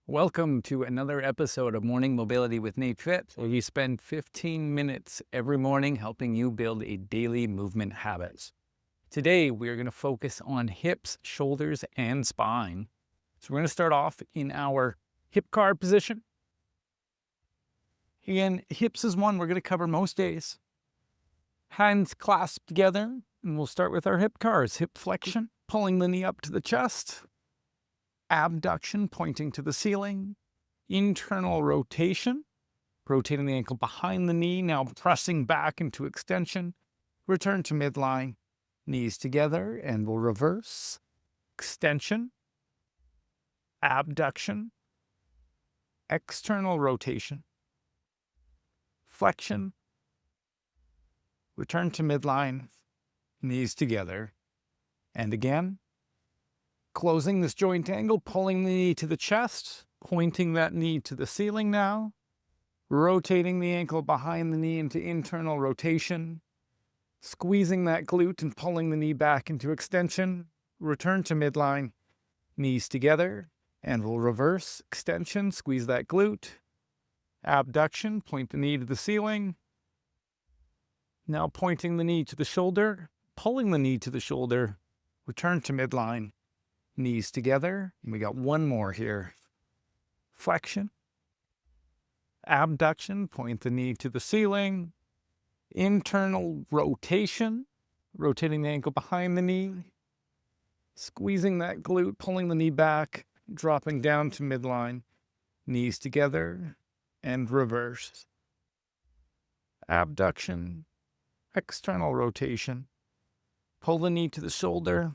Welcome to another episode of Morning Mobility with NATEFIT, where we spend 15 minutes every morning helping you build a daily movement habit. Today, we're going to focus on hips, shoulders, and spine. So we're going to start off in our hip card position. Again, hips is one we're going to cover most days. Hands clasped together, and we'll start with our hip cars. Hip flexion, pulling the knee up to the chest. Abduction, pointing to the ceiling. Internal rotation, rotating the ankle behind the knee, now pressing back into extension. Return to midline, knees together, and we'll reverse. Extension, abduction, external rotation, flexion, return to midline, knees together, and again. Closing this joint angle, pulling the knee to the chest, pointing that knee to the ceiling now, rotating the ankle behind the knee into internal rotation, squeezing that glute and pulling the knee back into extension, return to midline, knees together, and we'll reverse, extension, squeeze that glute, abduction, point the knee to the ceiling, now pointing the knee to the shoulder, pulling the knee to the shoulder, return to midline, knees together, and we got one more here. Flexion, abduction, point the knee to the ceiling, internal rotation, rotating the ankle behind the knee, squeezing that glute, pulling the knee back, dropping down to midline, knees together, and reverse. Abduction, external rotation, pull the knee to the shoulder,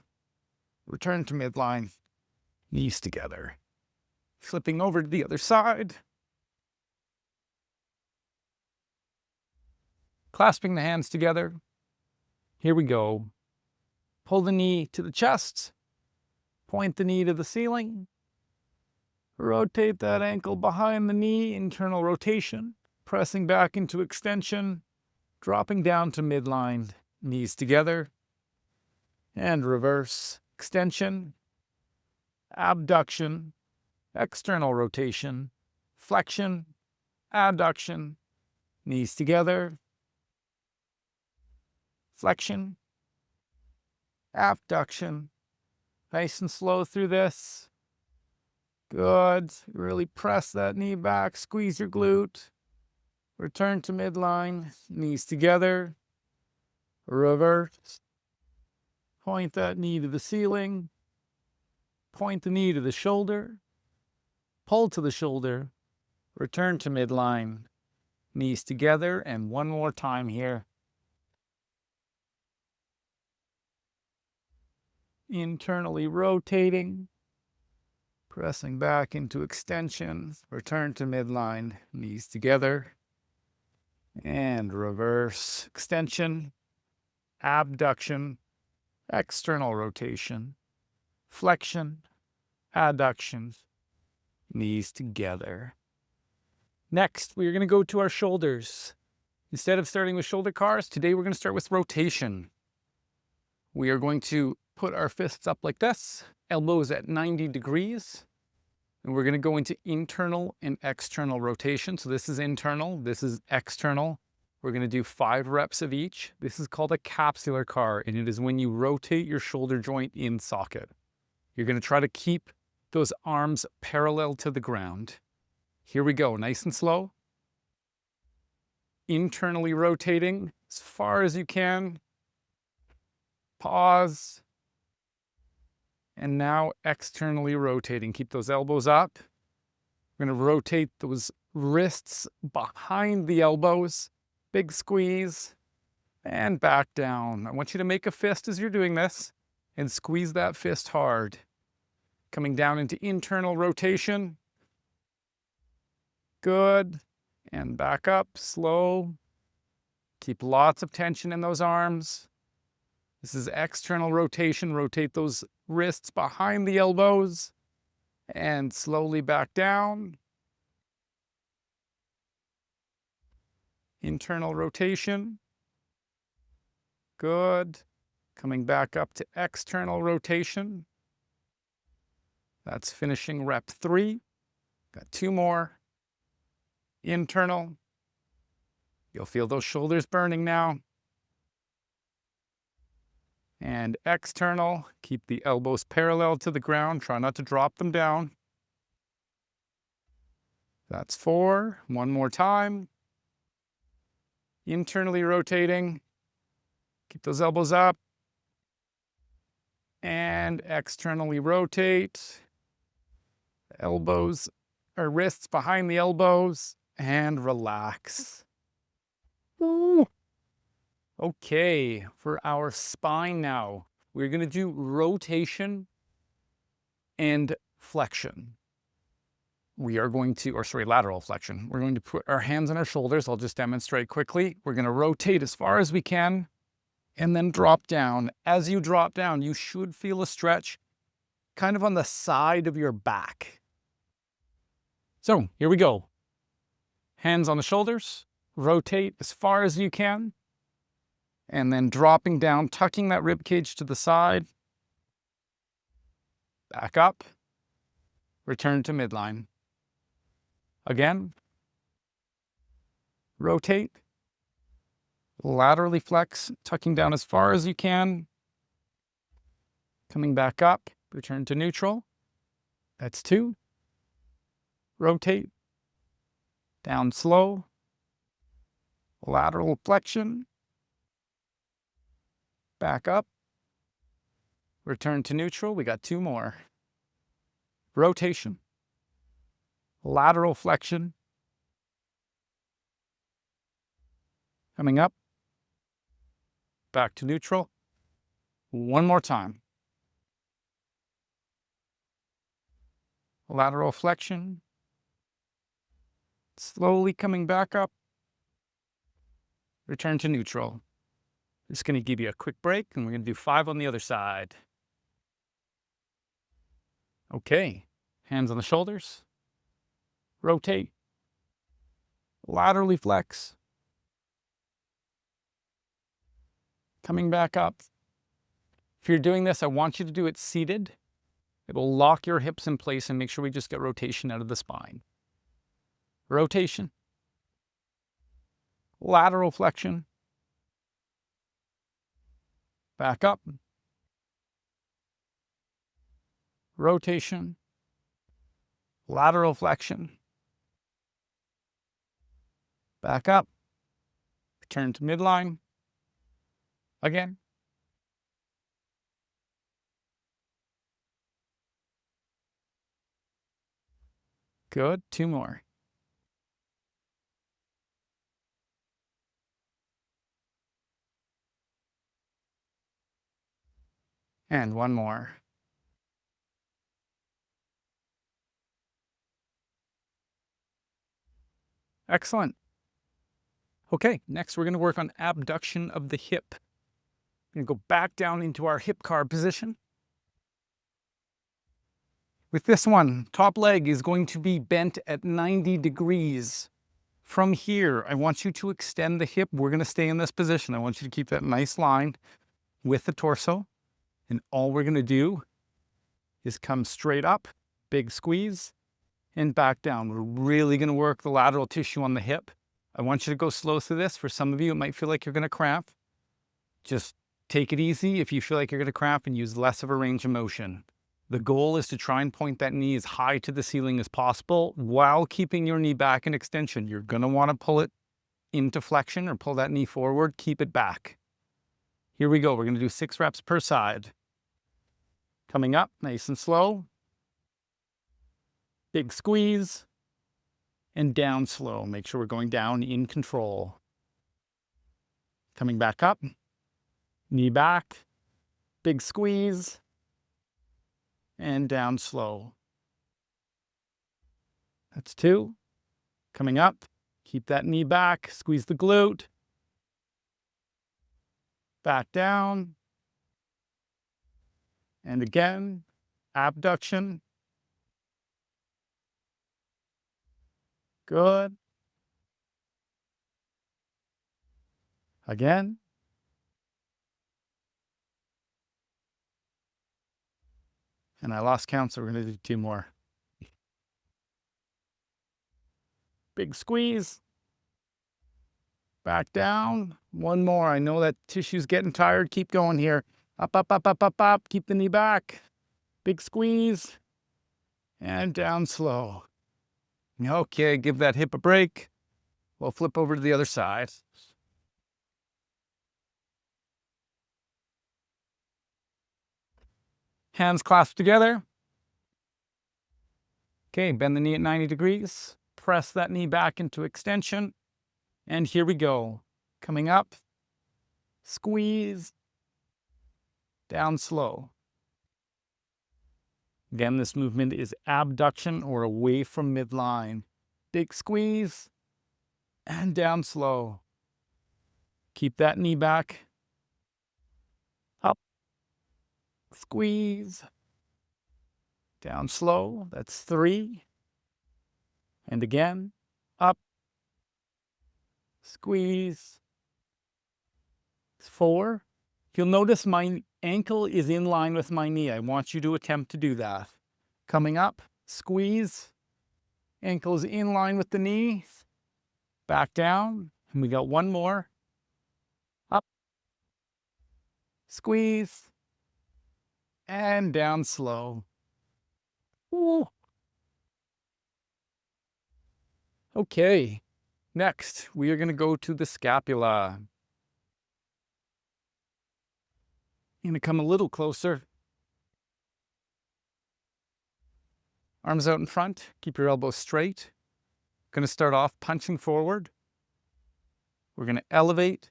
return to midline, knees together. Flipping over to the other side. Clasping the hands together. Here we go. Pull the knee to the chest. Point the knee to the ceiling. Rotate that ankle behind the knee, internal rotation. Pressing back into extension. Dropping down to midline, knees together. And reverse. Extension, abduction, external rotation, flexion, adduction, knees together, flexion, abduction. Nice and slow through this. Good. Really press that knee back, squeeze your glute. Return to midline, knees together, reverse. Point that knee to the ceiling. Point the knee to the shoulder. Pull to the shoulder. Return to midline. Knees together, and one more time here. Internally rotating. Pressing back into extension. Return to midline. Knees together. And reverse. Extension. Abduction. External rotation, flexion, adduction, knees together. Next, we're going to go to our shoulders. Instead of starting with shoulder cars, today we're going to start with rotation. We are going to put our fists up like this, elbows at 90 degrees, and we're going to go into internal and external rotation. So this is internal, this is external. We're going to do 5 reps of each. This is called a capsular car, and it is when you rotate your shoulder joint in socket. You're going to try to keep those arms parallel to the ground. Here we go, nice and slow. Internally rotating as far as you can. Pause. And now externally rotating. Keep those elbows up. We're going to rotate those wrists behind the elbows. Big squeeze, and back down. I want you to make a fist as you're doing this, and squeeze that fist hard. Coming down into internal rotation. Good. And back up, slow. Keep lots of tension in those arms. This is external rotation. Rotate those wrists behind the elbows, and slowly back down. Internal rotation. Good. Coming back up to external rotation. That's finishing rep 3. Got 2 more. Internal. You'll feel those shoulders burning now. And external. Keep the elbows parallel to the ground. Try not to drop them down. That's 4. One more time. Internally rotating. Keep those elbows up. And externally rotate. Elbows or wrists behind the elbows. And relax. Ooh. Okay, for our spine now, we're going to do rotation and flexion. We are going to, or sorry, lateral flexion. We're going to put our hands on our shoulders. I'll just demonstrate quickly. We're going to rotate as far as we can and then drop down. As you drop down, you should feel a stretch kind of on the side of your back. So here we go. Hands on the shoulders, rotate as far as you can, and then dropping down, tucking that rib cage to the side, back up, return to midline. Again, rotate, laterally flex, tucking down as far as you can, coming back up, return to neutral. That's 2. Rotate, down slow, lateral flexion, back up, return to neutral. We got 2 more. Rotation, lateral flexion, coming up, back to neutral. One more time. Lateral flexion, slowly coming back up, return to neutral. Just going to give you a quick break, and we're going to do 5 on the other side. Okay, hands on the shoulders, rotate, laterally flex, coming back up. If you're doing this, I want you to do it seated. It will lock your hips in place and make sure we just get rotation out of the spine. Rotation, lateral flexion, back up, rotation, lateral flexion, back up, return to midline, again. Good, 2 more. And 1 more. Excellent. Okay, next we're going to work on abduction of the hip. We're going to go back down into our hip carve position. With this one, top leg is going to be bent at 90 degrees. From here, I want you to extend the hip. We're going to stay in this position. I want you to keep that nice line with the torso. And all we're going to do is come straight up, big squeeze, and back down. We're really going to work the lateral tissue on the hip. I want you to go slow through this. For some of you, it might feel like you're going to cramp. Just take it easy. If you feel like you're going to cramp, and use less of a range of motion. The goal is to try and point that knee as high to the ceiling as possible while keeping your knee back in extension. You're going to want to pull it into flexion or pull that knee forward. Keep it back. Here we go. We're going to do 6 reps per side. Coming up, nice and slow. Big squeeze. And down slow. Make sure we're going down in control. Coming back up. Knee back. Big squeeze. And down slow. That's 2. Coming up. Keep that knee back. Squeeze the glute. Back down. And again. Abduction. Good. Again. And I lost count, so we're going to do 2 more. Big squeeze. Back down. One more. I know that tissue's getting tired. Keep going here. Up, up, up, up, up, up. Keep the knee back. Big squeeze. And down slow. Okay, give that hip a break. We'll flip over to the other side. Hands clasped together. Okay, bend the knee at 90 degrees. Press that knee back into extension. And here we go. Coming up. Squeeze. Down slow. Again, this movement is abduction or away from midline. Big squeeze. And down slow. Keep that knee back. Up. Squeeze. Down slow. That's 3. And again. Up. Squeeze. 4. You'll notice my ankle is in line with my knee. I want you to attempt to do that. Coming up. Squeeze. Ankle's in line with the knee. Back down. And we got one more. Up. Squeeze. And down slow. Ooh. Okay. Next, we are going to go to the scapula. I'm going to come a little closer. Arms out in front. Keep your elbows straight. Going to start off punching forward. We're going to elevate,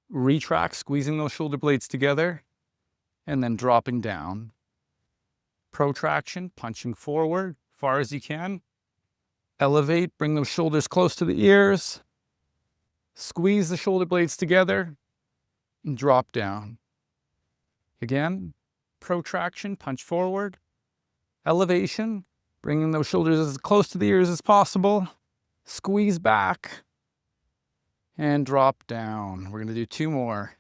retract, squeezing those shoulder blades together, and then dropping down. Protraction, punching forward, far as you can. Elevate, bring those shoulders close to the ears. Squeeze the shoulder blades together, and drop down. Again, protraction, punch forward. Elevation, bringing those shoulders as close to the ears as possible. Squeeze back. And drop down. We're going to do 2 more.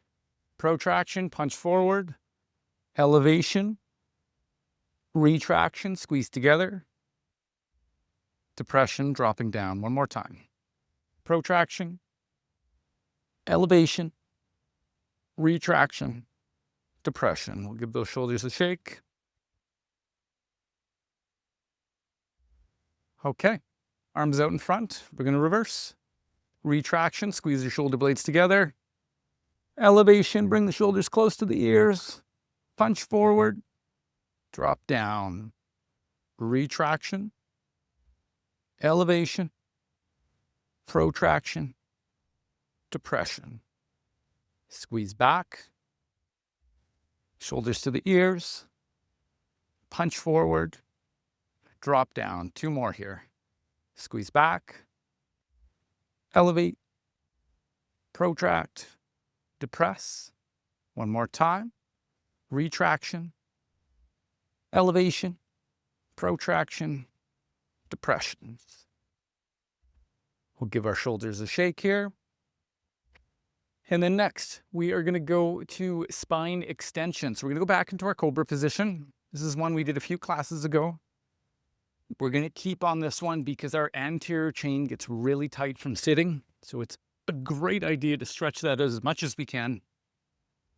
Protraction, punch forward. Elevation. Retraction, squeeze together. Depression, dropping down. One more time. Protraction. Elevation. Retraction. Depression. We'll give those shoulders a shake. Okay. Arms out in front. We're going to reverse. Retraction, squeeze your shoulder blades together. Elevation, bring the shoulders close to the ears. Punch forward. Drop down. Retraction. Elevation. Protraction. Depression. Squeeze back. Shoulders to the ears. Punch forward. Drop down. 2 more here. Squeeze back. Elevate. Protract. Depress. One more time. Retraction. Elevation. Protraction. Depression. We'll give our shoulders a shake here. And then next, we are going to go to spine extension. So we're going to go back into our cobra position. This is one we did a few classes ago. We're going to keep on this one because our anterior chain gets really tight from sitting. So it's a great idea to stretch that as much as we can.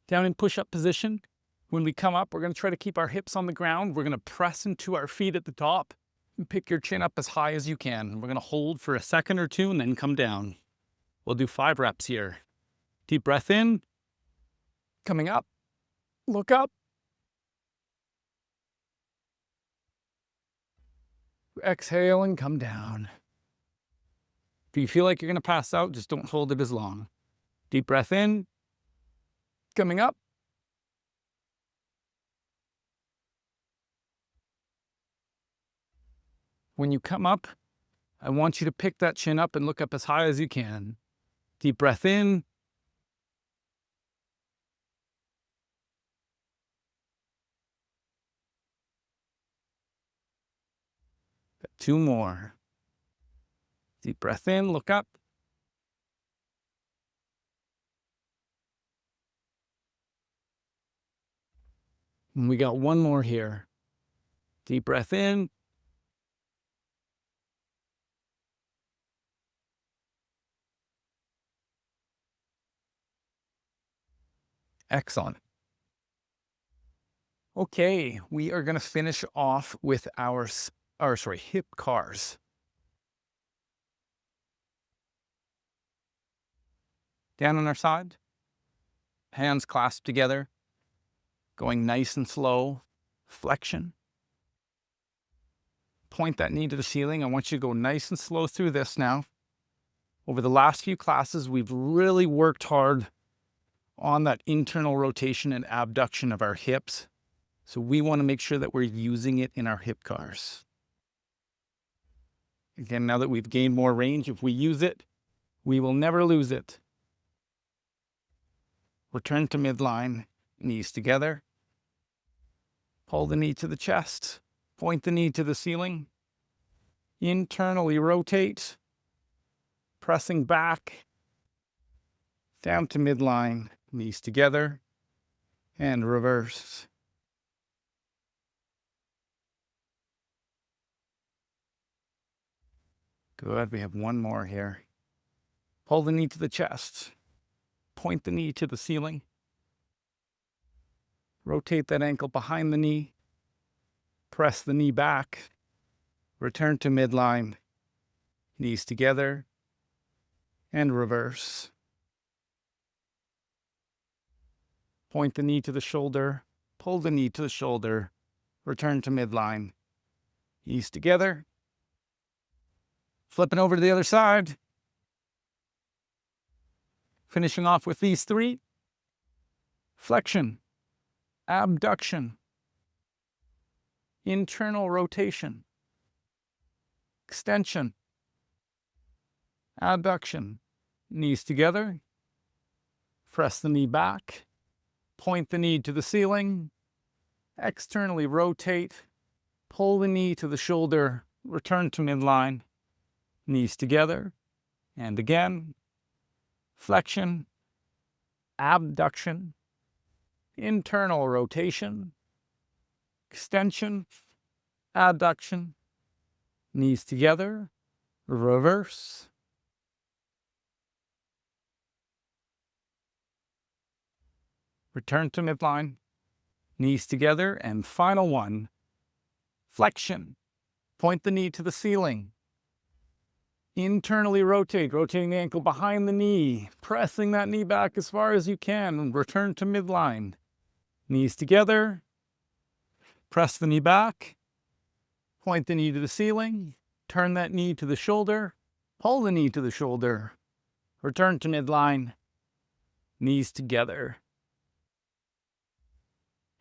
Down in push-up position. When we come up, we're going to try to keep our hips on the ground. We're going to press into our feet at the top and pick your chin up as high as you can. We're going to hold for a second or 2 and then come down. We'll do 5 reps here. Deep breath in. Coming up. Look up. Exhale and come down. If you feel like you're going to pass out, just don't hold it as long. Deep breath in. Coming up. When you come up, I want you to pick that chin up and look up as high as you can. Deep breath in. 2 more. Deep breath in, look up. And we got 1 more here. Deep breath in. Excellent. Okay, we are going to finish off with our hip cars. Down on our side, hands clasped together, going nice and slow, flexion. Point that knee to the ceiling. I want you to go nice and slow through this now. Over the last few classes, we've really worked hard on that internal rotation and abduction of our hips. So we want to make sure that we're using it in our hip cars. Again, now that we've gained more range, if we use it, we will never lose it. Return to midline, knees together. Pull the knee to the chest. Point the knee to the ceiling. Internally rotate. Pressing back. Down to midline, knees together. And reverse. Good, we have one more here. Pull the knee to the chest. Point the knee to the ceiling. Rotate that ankle behind the knee. Press the knee back. Return to midline. Knees together. And reverse. Point the knee to the shoulder. Pull the knee to the shoulder. Return to midline. Knees together. Flipping over to the other side. Finishing off with these three. Flexion. Abduction. Internal rotation. Extension. Abduction. Knees together. Press the knee back. Point the knee to the ceiling. Externally rotate. Pull the knee to the shoulder. Return to midline. Knees together. And again. Flexion. Abduction. Internal rotation. Extension. Abduction. Knees together. Reverse. Return to midline. Knees together. And final one. Flexion. Point the knee to the ceiling. Internally rotate, rotating the ankle behind the knee, pressing that knee back as far as you can. Return to midline. Knees together. Press the knee back. Point the knee to the ceiling. Turn that knee to the shoulder. Pull the knee to the shoulder. Return to midline. Knees together.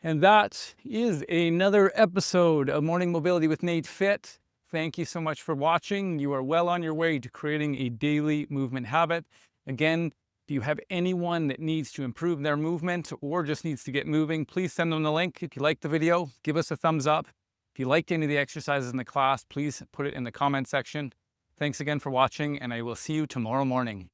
And that is another episode of Morning Mobility with NATEFIT. Thank you so much for watching. You are well on your way to creating a daily movement habit. Again, if you have anyone that needs to improve their movement or just needs to get moving, please send them the link. If you liked the video, give us a thumbs up. If you liked any of the exercises in the class, please put it in the comment section. Thanks again for watching, and I will see you tomorrow morning.